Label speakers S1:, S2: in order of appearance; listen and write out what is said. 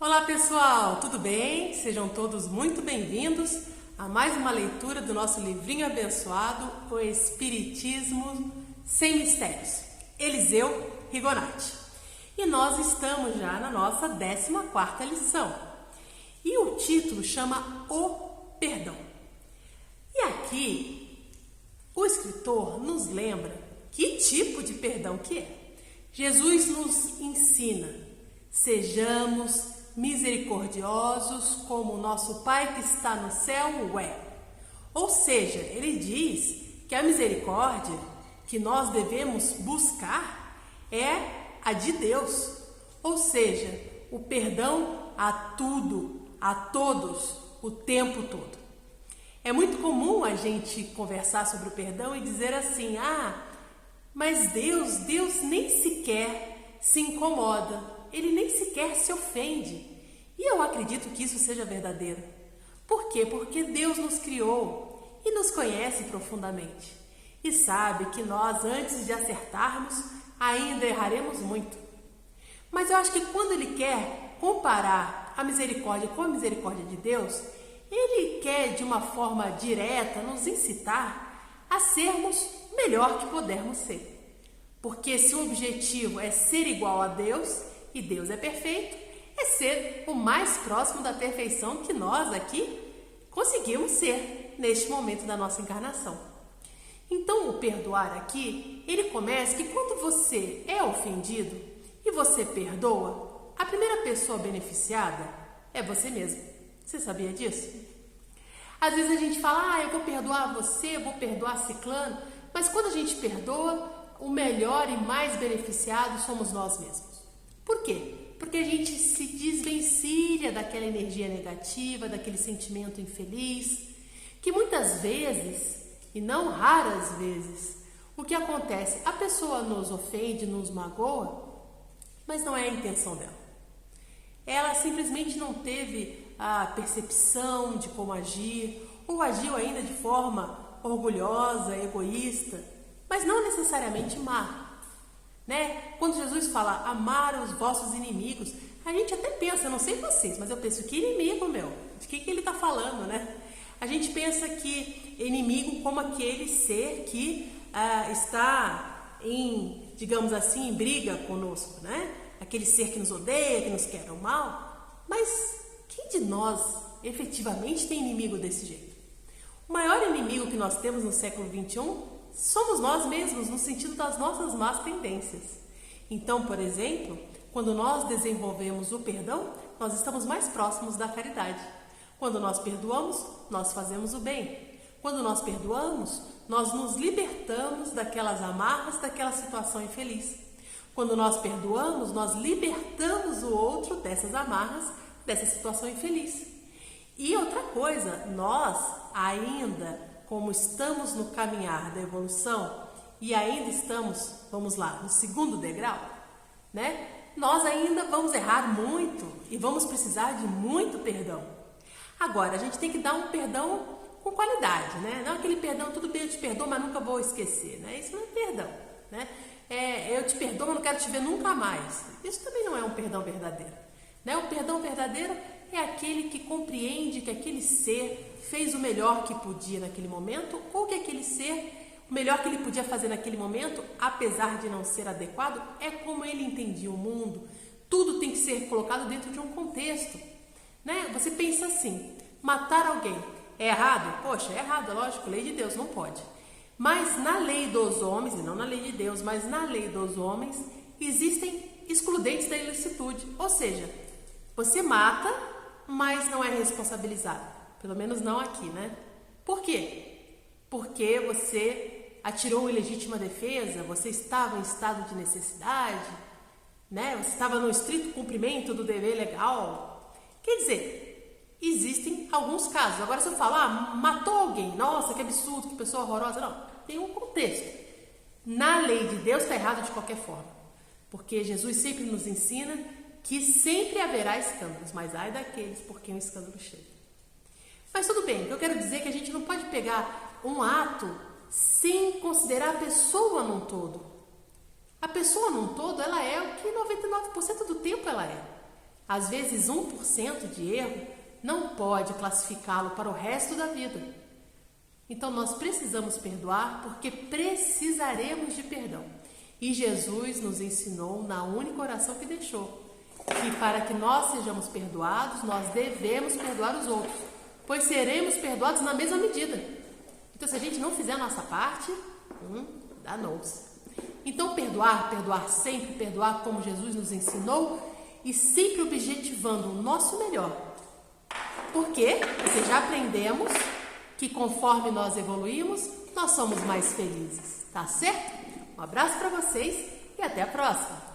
S1: Olá pessoal, tudo bem? Sejam todos muito bem-vindos a mais uma leitura do nosso livrinho abençoado, O Espiritismo Sem Mistérios, Eliseu Rigonati. E nós estamos já na nossa 14ª lição. E o título chama O Perdão. E aqui, o escritor nos lembra que tipo de perdão que é. Jesus nos ensina, sejamos misericordiosos como o nosso Pai que está no céu é. Ou seja, ele diz que a misericórdia que nós devemos buscar é a de Deus. Ou seja, o perdão a tudo, a todos, o tempo todo. É muito comum a gente conversar sobre o perdão e dizer assim, mas Deus nem sequer se incomoda, ele nem sequer se ofende. E eu acredito que isso seja verdadeiro. Por quê? Porque Deus nos criou e nos conhece profundamente. E sabe que nós, antes de acertarmos, ainda erraremos muito. Mas eu acho que quando ele quer comparar a misericórdia com a misericórdia de Deus, ele quer, de uma forma direta, nos incitar a sermos melhor que pudermos ser. Porque se o objetivo é ser igual a Deus, e Deus é perfeito, é ser o mais próximo da perfeição que nós aqui conseguimos ser neste momento da nossa encarnação. Então, o perdoar aqui, ele começa que quando você é ofendido e você perdoa, a primeira pessoa beneficiada é você mesmo. Você sabia disso? Às vezes a gente fala, eu vou perdoar você, eu vou perdoar ciclano, mas quando a gente perdoa, o melhor e mais beneficiado somos nós mesmos. Por quê? Porque a gente se desvencilha daquela energia negativa, daquele sentimento infeliz, que muitas vezes, e não raras vezes, o que acontece? A pessoa nos ofende, nos magoa, mas não é a intenção dela. Ela simplesmente não teve a percepção de como agir, ou agiu ainda de forma orgulhosa, egoísta, mas não necessariamente má. Quando Jesus fala amar os vossos inimigos, a gente até pensa, não sei vocês, mas eu penso, que inimigo, meu? De que ele está falando, né? A gente pensa que inimigo como aquele ser que está digamos assim, em briga conosco, né? Aquele ser que nos odeia, que nos quer o mal. Mas quem de nós efetivamente tem inimigo desse jeito? O maior inimigo que nós temos no século XXI somos nós mesmos, no sentido das nossas más tendências. Então, por exemplo, quando nós desenvolvemos o perdão, nós estamos mais próximos da caridade. Quando nós perdoamos, nós fazemos o bem. Quando nós perdoamos, nós nos libertamos daquelas amarras, daquela situação infeliz. Quando nós perdoamos, nós libertamos o outro dessas amarras, dessa situação infeliz. E outra coisa, nós ainda, como estamos no caminhar da evolução e ainda estamos, vamos lá, no segundo degrau, nós ainda vamos errar muito e vamos precisar de muito perdão. Agora, a gente tem que dar um perdão com qualidade, Não aquele perdão, tudo bem, eu te perdoo, mas nunca vou esquecer, Isso não é perdão, eu te perdoo, mas não quero te ver nunca mais. Isso também não é um perdão verdadeiro, O perdão verdadeiro é aquele que compreende que aquele ser fez o melhor que podia naquele momento, ou que aquele ser, o melhor que ele podia fazer naquele momento, apesar de não ser adequado, é como ele entendia o mundo. Tudo tem que ser colocado dentro de um contexto. Você pensa assim, matar alguém é errado? Poxa, é errado, é lógico, lei de Deus, não pode. Mas na lei dos homens, e não na lei de Deus, mas na lei dos homens, existem excludentes da ilicitude. Ou seja, você mata, mas não é responsabilizado. Pelo menos não aqui, Por quê? Porque você atirou ilegítima defesa, você estava em estado de necessidade, Você estava no estrito cumprimento do dever legal. Quer dizer, existem alguns casos. Agora, se eu falar, matou alguém, nossa, que absurdo, que pessoa horrorosa. Não, tem um contexto. Na lei de Deus está errado de qualquer forma. Porque Jesus sempre nos ensina que sempre haverá escândalos, mas ai daqueles por quem o escândalo chega. Mas tudo bem, eu quero dizer que a gente não pode pegar um ato sem considerar a pessoa num todo. A pessoa num todo, ela é o que 99% do tempo ela é. Às vezes 1% de erro não pode classificá-lo para o resto da vida. Então nós precisamos perdoar porque precisaremos de perdão. E Jesus nos ensinou na única oração que deixou, que para que nós sejamos perdoados, nós devemos perdoar os outros, pois seremos perdoados na mesma medida. Então se a gente não fizer a nossa parte, danou-se. Então perdoar sempre, perdoar como Jesus nos ensinou e sempre objetivando o nosso melhor. Porque já aprendemos que conforme nós evoluímos, nós somos mais felizes, tá certo? Um abraço para vocês e até a próxima!